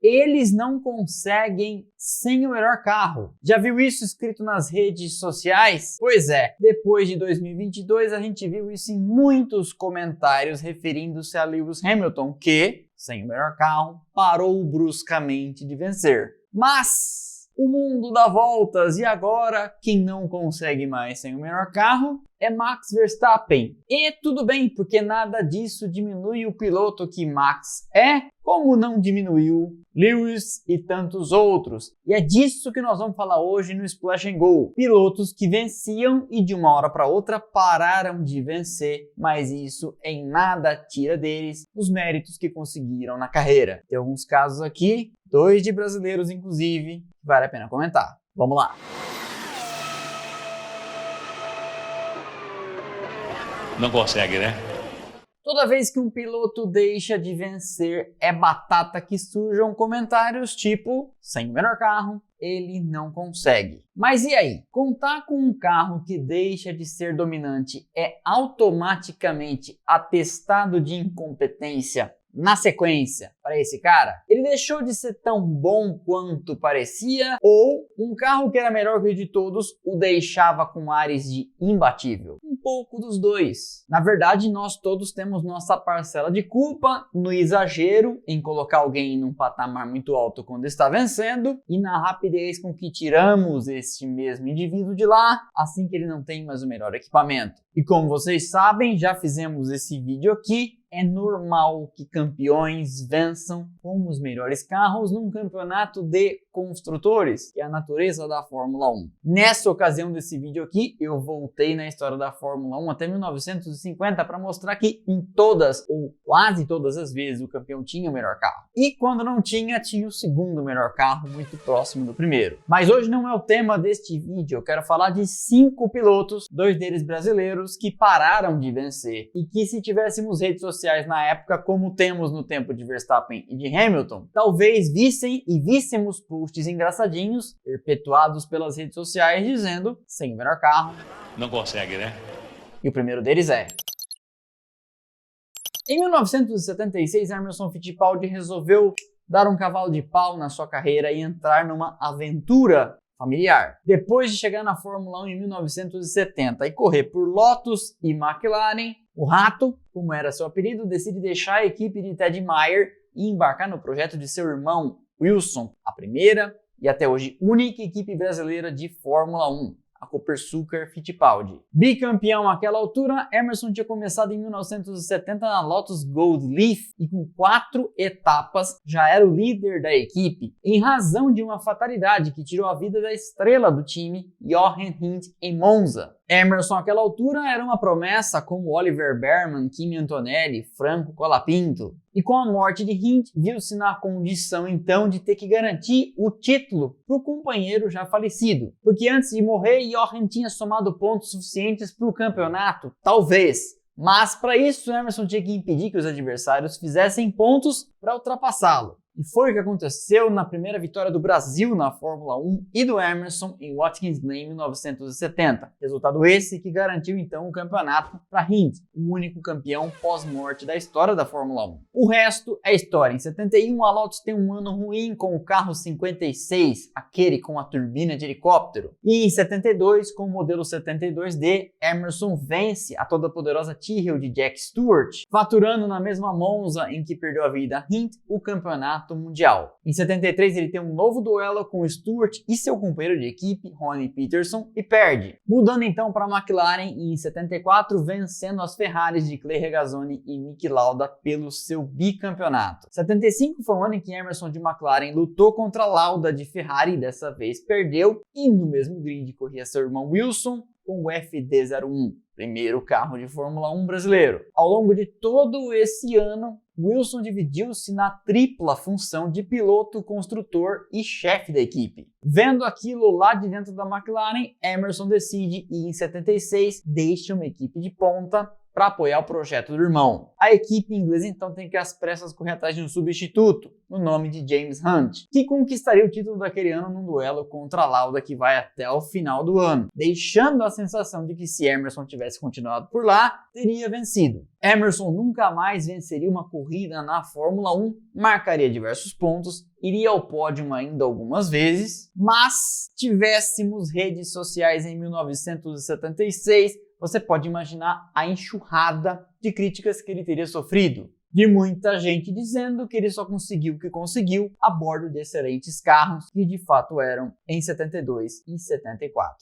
eles não conseguem sem o melhor carro. Já viu isso escrito nas redes sociais? Pois é, depois de 2022 a gente viu isso em muitos comentários referindo-se a Lewis Hamilton, que, sem o melhor carro, parou bruscamente de vencer. Mas o mundo dá voltas e agora quem não consegue mais sem o melhor carro é Max Verstappen. E tudo bem, porque nada disso diminui o piloto que Max é, como não diminuiu Lewis e tantos outros. E é disso que nós vamos falar hoje no Splash and Go. Pilotos que venciam e de uma hora para outra pararam de vencer, mas isso em nada tira deles os méritos que conseguiram na carreira. Tem alguns casos aqui, 2 de brasileiros inclusive, vale a pena comentar. Vamos lá! Não consegue, né? Toda vez que um piloto deixa de vencer, é batata que surjam comentários tipo, sem o melhor carro, ele não consegue. Mas e aí? Contar com um carro que deixa de ser dominante é automaticamente atestado de incompetência na sequência para esse cara? Ele deixou de ser tão bom quanto parecia, ou um carro que era melhor que o de todos o deixava com ares de imbatível? Um pouco dos dois. Na verdade, nós todos temos nossa parcela de culpa no exagero em colocar alguém num patamar muito alto quando está vencendo e na rapidez com que tiramos este mesmo indivíduo de lá assim que ele não tem mais o melhor equipamento. E como vocês sabem, já fizemos esse vídeo aqui, é normal que campeões vençam com os melhores carros num campeonato de construtores, que é a natureza da Fórmula 1. Nessa ocasião desse vídeo aqui, eu voltei na história da Fórmula 1 até 1950 para mostrar que em todas, ou quase todas as vezes, o campeão tinha o melhor carro. E quando não tinha, tinha o segundo melhor carro, muito próximo do primeiro. Mas hoje não é o tema deste vídeo, eu quero falar de 5 pilotos, 2 deles brasileiros, que pararam de vencer e que se tivéssemos redes sociais na época, como temos no tempo de Verstappen e de Hamilton, talvez víssemos posts engraçadinhos, perpetuados pelas redes sociais, dizendo, sem o melhor carro, não consegue, né? E o primeiro deles é... Em 1976, Emerson Fittipaldi resolveu dar um cavalo de pau na sua carreira e entrar numa aventura familiar. Depois de chegar na Fórmula 1 em 1970 e correr por Lotus e McLaren, o Rato, como era seu apelido, decide deixar a equipe de Ted Mayer e embarcar no projeto de seu irmão Wilson, a primeira e até hoje única equipe brasileira de Fórmula 1, a Copersucar Fittipaldi. Bicampeão naquela altura, Emerson tinha começado em 1970 na Lotus Gold Leaf e com 4 etapas já era o líder da equipe, em razão de uma fatalidade que tirou a vida da estrela do time, Jochen Rindt, em Monza. Emerson, naquela altura, era uma promessa como Oliver Behrman, Kimi Antonelli, Franco Colapinto. E com a morte de Rindt, viu-se na condição então de ter que garantir o título para o companheiro já falecido. Porque antes de morrer, Jochen tinha somado pontos suficientes para o campeonato? Talvez. Mas para isso, Emerson tinha que impedir que os adversários fizessem pontos para ultrapassá-lo. E foi o que aconteceu na primeira vitória do Brasil na Fórmula 1 e do Emerson em Watkins Glen em 1970. Resultado esse que garantiu então o campeonato para Rindt, o único campeão pós-morte da história da Fórmula 1. O resto é história. Em 71 a Lotus tem um ano ruim com o carro 56, aquele com a turbina de helicóptero. E em 72, com o modelo 72D, Emerson vence a toda poderosa Tyrrell de Jack Stewart, faturando na mesma Monza em que perdeu a vida Rindt o campeonato mundial. Em 73 ele tem um novo duelo com Stewart e seu companheiro de equipe, Ronnie Peterson, e perde. Mudando então para a McLaren e em 74 vencendo as Ferraris de Clay Regazzoni e Niki Lauda pelo seu bicampeonato. 75 foi o ano em que Emerson de McLaren lutou contra Lauda de Ferrari e dessa vez perdeu, e no mesmo grid corria seu irmão Wilson com o FD01, primeiro carro de Fórmula 1 brasileiro. Ao longo de todo esse ano, Wilson dividiu-se na tripla função de piloto, construtor e chefe da equipe. Vendo aquilo lá de dentro da McLaren, Emerson decide e em 76 deixa uma equipe de ponta para apoiar o projeto do irmão. A equipe inglesa então tem que às pressas correr atrás de um substituto, no nome de James Hunt, que conquistaria o título daquele ano num duelo contra a Lauda que vai até o final do ano, deixando a sensação de que se Emerson tivesse continuado por lá, teria vencido. Emerson nunca mais venceria uma corrida na Fórmula 1, marcaria diversos pontos, iria ao pódio ainda algumas vezes, mas tivéssemos redes sociais em 1976, você pode imaginar a enxurrada de críticas que ele teria sofrido. De muita gente dizendo que ele só conseguiu o que conseguiu a bordo de excelentes carros, que de fato eram em 72 e 74.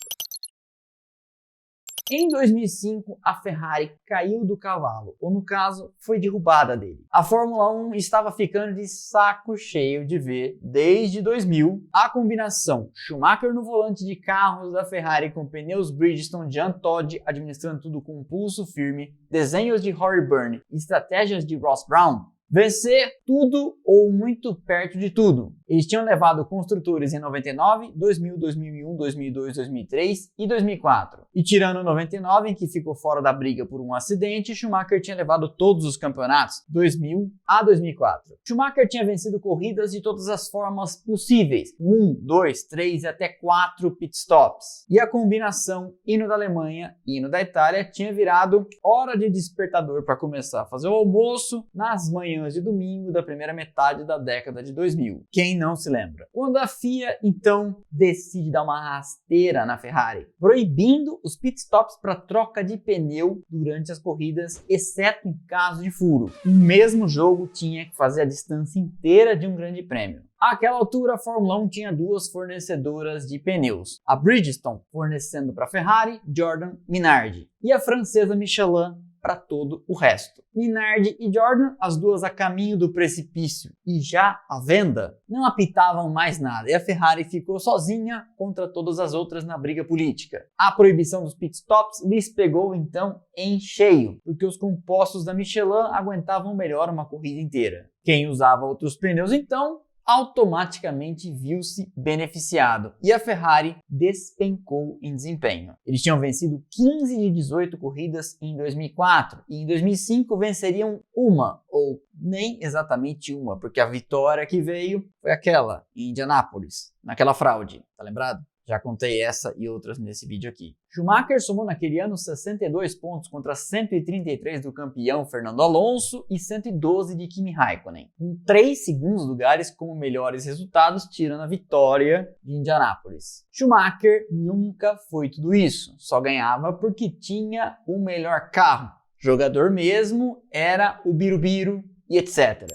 Em 2005, a Ferrari caiu do cavalo, ou no caso, foi derrubada dele. A Fórmula 1 estava ficando de saco cheio de ver, desde 2000, a combinação Schumacher no volante de carros da Ferrari com pneus Bridgestone de Jean Todt administrando tudo com um pulso firme, desenhos de Rory Byrne e estratégias de Ross Brown, vencer tudo ou muito perto de tudo. Eles tinham levado construtores em 99, 2000, 2001, 2002, 2003 e 2004. E tirando 99, em que ficou fora da briga por um acidente, Schumacher tinha levado todos os campeonatos, 2000 a 2004. Schumacher tinha vencido corridas de todas as formas possíveis, 1, 2, 3 e até 4 pitstops. E a combinação hino da Alemanha e hino da Itália tinha virado hora de despertador para começar a fazer o almoço nas manhãs de domingo da primeira metade da década de 2000. Quem não se lembra? Quando a FIA, então, decide dar uma rasteira na Ferrari, proibindo os pitstops para troca de pneu durante as corridas, exceto em caso de furo. O mesmo jogo tinha que fazer a distância inteira de um grande prêmio. Àquela altura, a Fórmula 1 tinha duas fornecedoras de pneus, a Bridgestone fornecendo para a Ferrari, Jordan, Minardi, e a francesa Michelin para todo o resto. Minardi e Jordan, as duas a caminho do precipício e já à venda, não apitavam mais nada e a Ferrari ficou sozinha contra todas as outras na briga política. A proibição dos pitstops lhes pegou então em cheio, porque os compostos da Michelin aguentavam melhor uma corrida inteira. Quem usava outros pneus então automaticamente viu-se beneficiado e a Ferrari despencou em desempenho. Eles tinham vencido 15 de 18 corridas em 2004 e em 2005 venceriam uma, ou nem exatamente uma, porque a vitória que veio foi aquela em Indianápolis, naquela fraude, tá lembrado? Já contei essa e outras nesse vídeo aqui. Schumacher somou naquele ano 62 pontos contra 133 do campeão Fernando Alonso e 112 de Kimi Raikkonen, com 3 segundos lugares como melhores resultados, tirando a vitória de Indianápolis. Schumacher nunca foi tudo isso, só ganhava porque tinha o melhor carro. Jogador mesmo era o Birubiru e etc.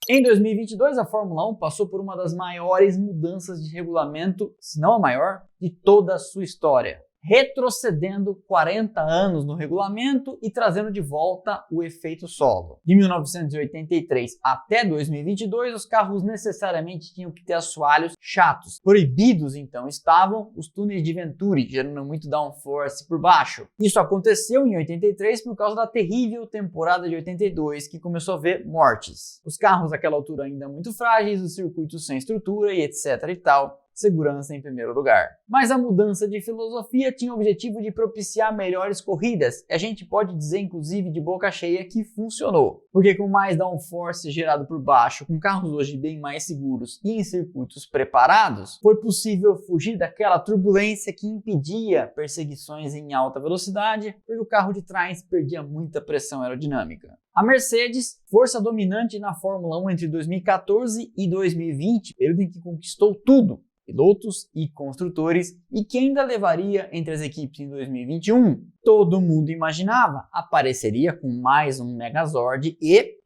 Em 2022, a Fórmula 1 passou por uma das maiores mudanças de regulamento, se não a maior, de toda a sua história, retrocedendo 40 anos no regulamento e trazendo de volta o efeito solo. De 1983 até 2022, os carros necessariamente tinham que ter assoalhos chatos. Proibidos, então, estavam os túneis de Venturi, gerando muito downforce por baixo. Isso aconteceu em 83 por causa da terrível temporada de 82, que começou a ver mortes. Os carros naquela altura ainda muito frágeis, os circuitos sem estrutura e etc e tal. Segurança em primeiro lugar. Mas a mudança de filosofia tinha o objetivo de propiciar melhores corridas, e a gente pode dizer inclusive de boca cheia que funcionou. Porque com mais downforce gerado por baixo, com carros hoje bem mais seguros e em circuitos preparados, foi possível fugir daquela turbulência que impedia perseguições em alta velocidade, porque o carro de trás perdia muita pressão aerodinâmica. A Mercedes, força dominante na Fórmula 1 entre 2014 e 2020, período em que conquistou tudo, pilotos e construtores, e que ainda levaria entre as equipes em 2021, todo mundo imaginava, apareceria com mais um Megazord e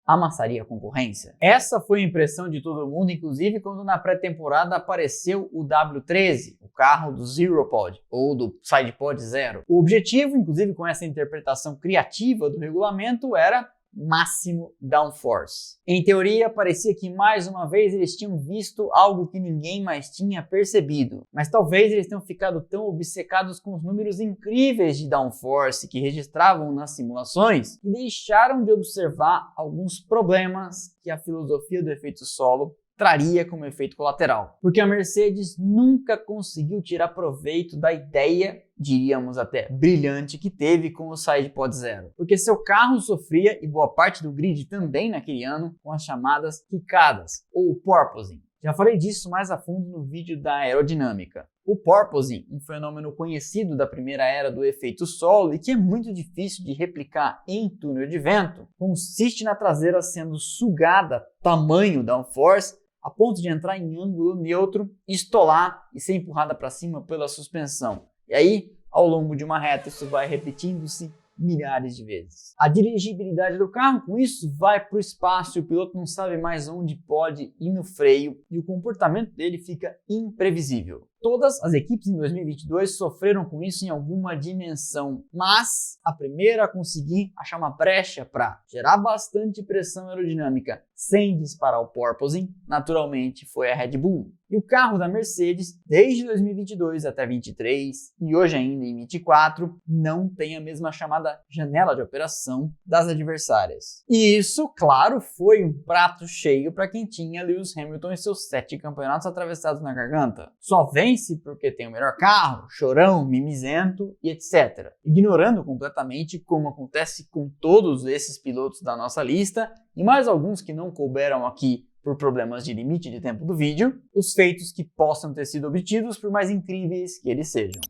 amassaria a concorrência. Essa foi a impressão de todo mundo, inclusive quando na pré-temporada apareceu o W13, o carro do Zero Pod, ou do SidePod Zero. O objetivo, inclusive com essa interpretação criativa do regulamento, era máximo downforce. Em teoria, parecia que mais uma vez eles tinham visto algo que ninguém mais tinha percebido, mas talvez eles tenham ficado tão obcecados com os números incríveis de downforce que registravam nas simulações que deixaram de observar alguns problemas que a filosofia do efeito solo traria como efeito colateral, porque a Mercedes nunca conseguiu tirar proveito da ideia, diríamos até brilhante, que teve com o SidePod Zero, porque seu carro sofria, e boa parte do grid também naquele ano, com as chamadas quicadas, ou porpoising. Já falei disso mais a fundo no vídeo da aerodinâmica. O porpoising, um fenômeno conhecido da primeira era do efeito solo e que é muito difícil de replicar em túnel de vento, consiste na traseira sendo sugada tamanho downforce a ponto de entrar em ângulo neutro, estolar e ser empurrada para cima pela suspensão. E aí, ao longo de uma reta, isso vai repetindo-se milhares de vezes. A dirigibilidade do carro, com isso, vai para o espaço e o piloto não sabe mais onde pode ir no freio e o comportamento dele fica imprevisível. Todas as equipes em 2022 sofreram com isso em alguma dimensão, mas a primeira a conseguir achar uma brecha para gerar bastante pressão aerodinâmica sem disparar o porpoising, naturalmente foi a Red Bull. E o carro da Mercedes, desde 2022 até 2023 e hoje ainda em 2024, não tem a mesma chamada janela de operação das adversárias. E isso, claro, foi um prato cheio para quem tinha Lewis Hamilton e seus 7 campeonatos atravessados na garganta. Só vence porque tem o melhor carro, chorão, mimizento e etc. Ignorando completamente, como acontece com todos esses pilotos da nossa lista e mais alguns que não couberam aqui por problemas de limite de tempo do vídeo, os feitos que possam ter sido obtidos por mais incríveis que eles sejam.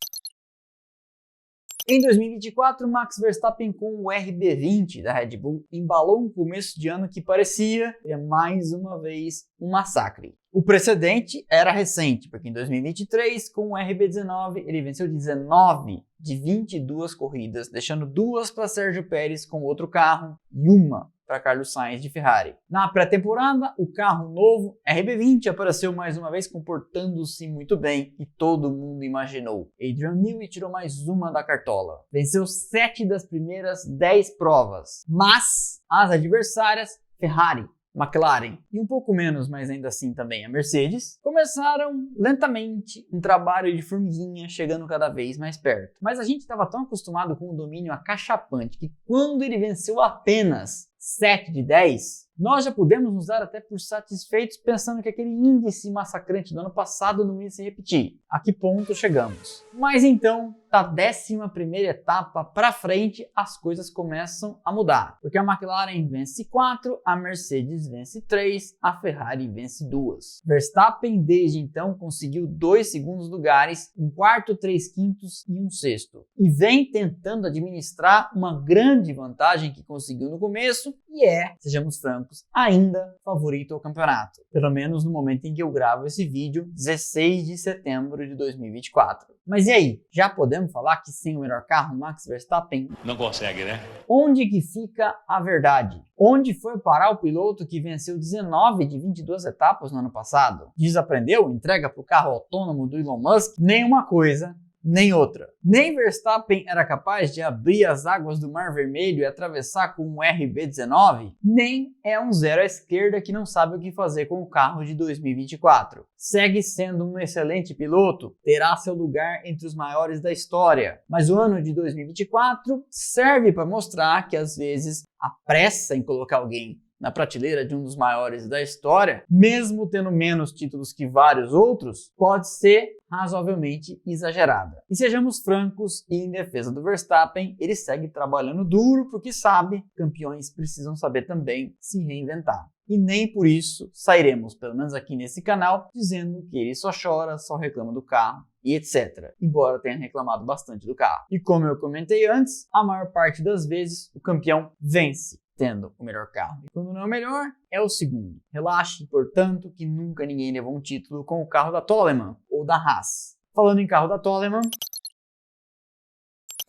Em 2024, Max Verstappen com o RB20 da Red Bull embalou um começo de ano que parecia mais uma vez um massacre. O precedente era recente, porque em 2023, com o RB19, ele venceu 19 de 22 corridas, deixando 2 para Sérgio Pérez com outro carro e 1 para Carlos Sainz de Ferrari. Na pré-temporada, o carro novo RB20 apareceu mais uma vez comportando-se muito bem e todo mundo imaginou. Adrian Newey tirou mais uma da cartola. Venceu 7 das primeiras 10 provas, mas as adversárias, Ferrari, McLaren e um pouco menos, mas ainda assim também a Mercedes, começaram lentamente um trabalho de formiguinha chegando cada vez mais perto. Mas a gente estava tão acostumado com o domínio acachapante que quando ele venceu apenas 7 de 10, nós já podemos nos dar até por satisfeitos pensando que aquele índice massacrante do ano passado não ia se repetir. A que ponto chegamos? Mas então, da 11ª etapa para frente, as coisas começam a mudar. Porque a McLaren vence 4, a Mercedes vence 3, a Ferrari vence 2. Verstappen, desde então, conseguiu 2 segundos lugares, um quarto, 3 quintos e um sexto. E vem tentando administrar uma grande vantagem que conseguiu no começo e sejamos francos, ainda favorito ao campeonato. Pelo menos no momento em que eu gravo esse vídeo, 16 de setembro de 2024. Mas e aí, já podemos falar que sem o melhor carro, Max Verstappen Não consegue, né? Onde que fica a verdade? Onde foi parar o piloto que venceu 19 de 22 etapas no ano passado? Desaprendeu? Entrega para o carro autônomo do Elon Musk? Nenhuma coisa, nem outra. Nem Verstappen era capaz de abrir as águas do Mar Vermelho e atravessar com um RB19, nem é um zero à esquerda que não sabe o que fazer com o carro de 2024. Segue sendo um excelente piloto, terá seu lugar entre os maiores da história, mas o ano de 2024 serve para mostrar que às vezes a pressa em colocar alguém na prateleira de um dos maiores da história, mesmo tendo menos títulos que vários outros, pode ser razoavelmente exagerada. E sejamos francos, e em defesa do Verstappen, ele segue trabalhando duro porque sabe, campeões precisam saber também se reinventar. E nem por isso sairemos, pelo menos aqui nesse canal, dizendo que ele só chora, só reclama do carro e etc. Embora tenha reclamado bastante do carro. E como eu comentei antes, a maior parte das vezes o campeão vence tendo o melhor carro. E quando não é o melhor, é o segundo. Relaxe, portanto, que nunca ninguém levou um título com o carro da Toleman ou da Haas. Falando em carro da Toleman,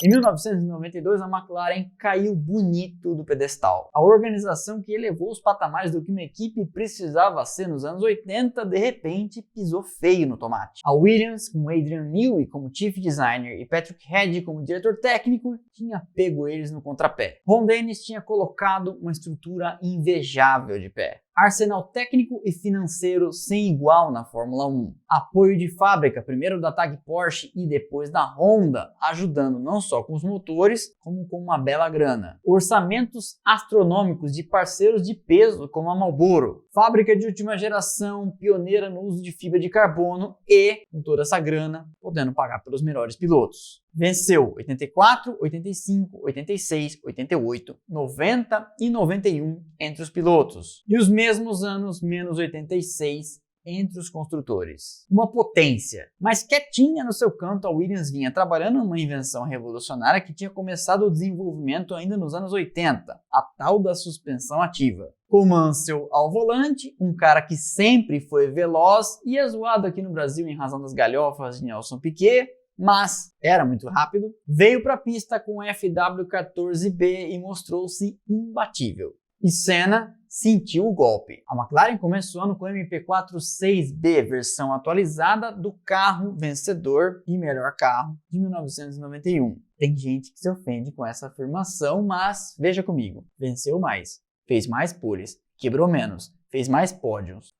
em 1992, a McLaren caiu bonito do pedestal. A organização que elevou os patamares do que uma equipe precisava ser nos anos 80, de repente pisou feio no tomate. A Williams, com Adrian Newey como Chief Designer e Patrick Head como diretor técnico, tinha pego eles no contrapé. Ron Dennis tinha colocado uma estrutura invejável de pé. Arsenal técnico e financeiro sem igual na Fórmula 1. Apoio de fábrica, primeiro da Tag Porsche e depois da Honda, ajudando não só com os motores, como com uma bela grana. Orçamentos astronômicos de parceiros de peso como a Marlboro. Fábrica de última geração, pioneira no uso de fibra de carbono e, com toda essa grana, podendo pagar pelos melhores pilotos. Venceu 84, 85, 86, 88, 90 e 91 entre os pilotos. E os mesmos anos, menos 86, entre os construtores. Uma potência. Mas quietinha no seu canto, a Williams vinha trabalhando numa invenção revolucionária que tinha começado o desenvolvimento ainda nos anos 80, a tal da suspensão ativa. Com Mansell ao volante, um cara que sempre foi veloz e é zoado aqui no Brasil em razão das galhofas de Nelson Piquet, mas era muito rápido, veio para a pista com o FW14B e mostrou-se imbatível. E Senna sentiu o golpe. A McLaren começou o ano com o MP4-6B, versão atualizada do carro vencedor e melhor carro de 1991. Tem gente que se ofende com essa afirmação, mas veja comigo, venceu mais, fez mais poles, quebrou menos, fez mais pódios.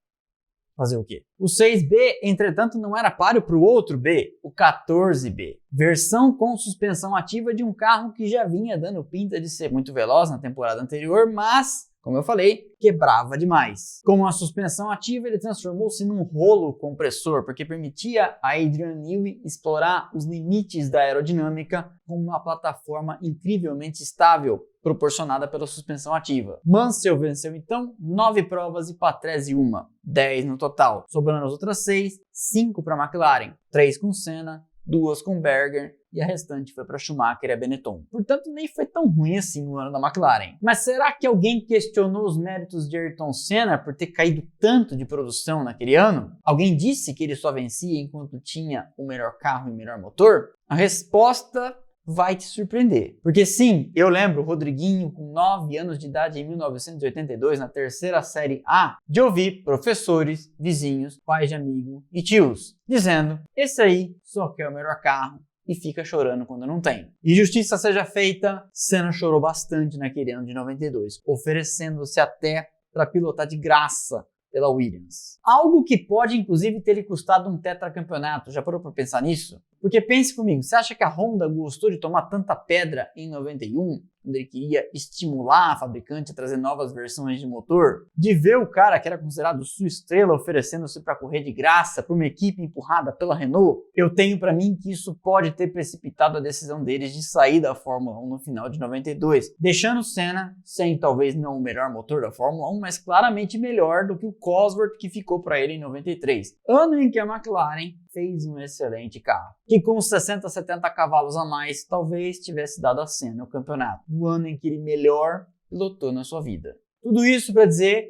Fazer o quê? O 6B, entretanto, não era páreo para o outro B, o 14B. Versão com suspensão ativa de um carro que já vinha dando pinta de ser muito veloz na temporada anterior, mas, como eu falei, quebrava demais. Com a suspensão ativa, ele transformou-se num rolo compressor, porque permitia a Adrian Newey explorar os limites da aerodinâmica com uma plataforma incrivelmente estável, proporcionada pela suspensão ativa. Mansell venceu então 9 provas e Patrese 1, 10 no total, sobrando as outras 6, 5 para a McLaren, 3 com Senna, 2 com Berger e a restante foi para Schumacher e a Benetton. Portanto, nem foi tão ruim assim o ano da McLaren. Mas será que alguém questionou os méritos de Ayrton Senna por ter caído tanto de produção naquele ano? Alguém disse que ele só vencia enquanto tinha o melhor carro e o melhor motor? A resposta vai te surpreender. Porque sim, eu lembro o Rodriguinho com 9 anos de idade em 1982 na terceira série A de ouvir professores, vizinhos, pais de amigo e tios dizendo: esse aí só quer o melhor carro e fica chorando quando não tem. E justiça seja feita, Senna chorou bastante naquele ano de 92, oferecendo-se até para pilotar de graça pela Williams. Algo que pode inclusive ter lhe custado um tetracampeonato. Já parou para pensar nisso? Porque pense comigo, você acha que a Honda gostou de tomar tanta pedra em 91, quando ele queria estimular a fabricante a trazer novas versões de motor? De ver o cara que era considerado sua estrela oferecendo-se para correr de graça para uma equipe empurrada pela Renault? Eu tenho para mim que isso pode ter precipitado a decisão deles de sair da Fórmula 1 no final de 92, deixando Senna sem talvez não o melhor motor da Fórmula 1, mas claramente melhor do que o Cosworth que ficou para ele em 93, ano em que a McLaren fez um excelente carro, que com 60, 70 cavalos a mais, talvez tivesse dado a Senna o campeonato, no ano em que ele melhor pilotou na sua vida. Tudo isso para dizer,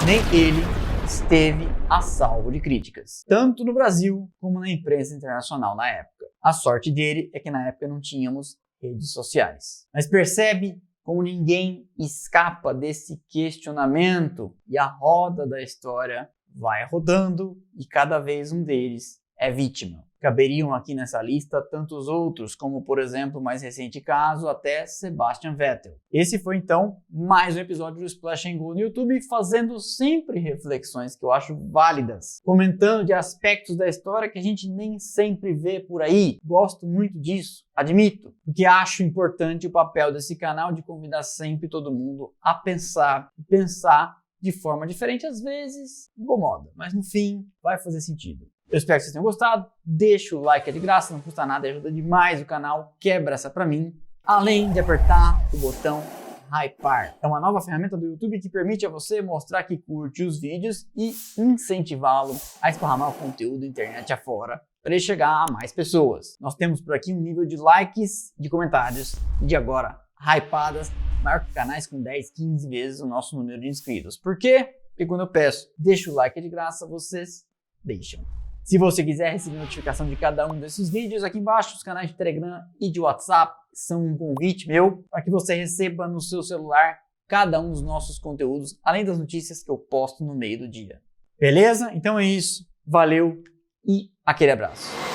nem ele esteve a salvo de críticas, tanto no Brasil como na imprensa internacional na época. A sorte dele é que na época não tínhamos redes sociais. Mas percebe como ninguém escapa desse questionamento e a roda da história vai rodando e cada vez um deles é vítima. Caberiam aqui nessa lista tantos outros, como por exemplo, o mais recente caso, até Sebastian Vettel. Esse foi então mais um episódio do Splash and Go no YouTube, fazendo sempre reflexões que eu acho válidas, comentando de aspectos da história que a gente nem sempre vê por aí. Gosto muito disso, admito, porque acho importante o papel desse canal de convidar sempre todo mundo a pensar e pensar de forma diferente. Às vezes incomoda, mas no fim vai fazer sentido. Eu espero que vocês tenham gostado, deixa o like, é de graça, não custa nada, ajuda demais o canal, quebra essa pra mim, além de apertar o botão Hypar. É uma nova ferramenta do YouTube que permite a você mostrar que curte os vídeos e incentivá-lo a esparramar o conteúdo da internet afora, para ele chegar a mais pessoas. Nós temos por aqui um nível de likes, de comentários e de agora hypadas maior que canais com 10, 15 vezes o nosso número de inscritos. Por quê? Porque quando eu peço, deixa o like, é de graça, vocês deixam. Se você quiser receber notificação de cada um desses vídeos, aqui embaixo os canais de Telegram e de WhatsApp são um convite meu para que você receba no seu celular cada um dos nossos conteúdos, além das notícias que eu posto no meio do dia. Beleza? Então é isso. Valeu e aquele abraço.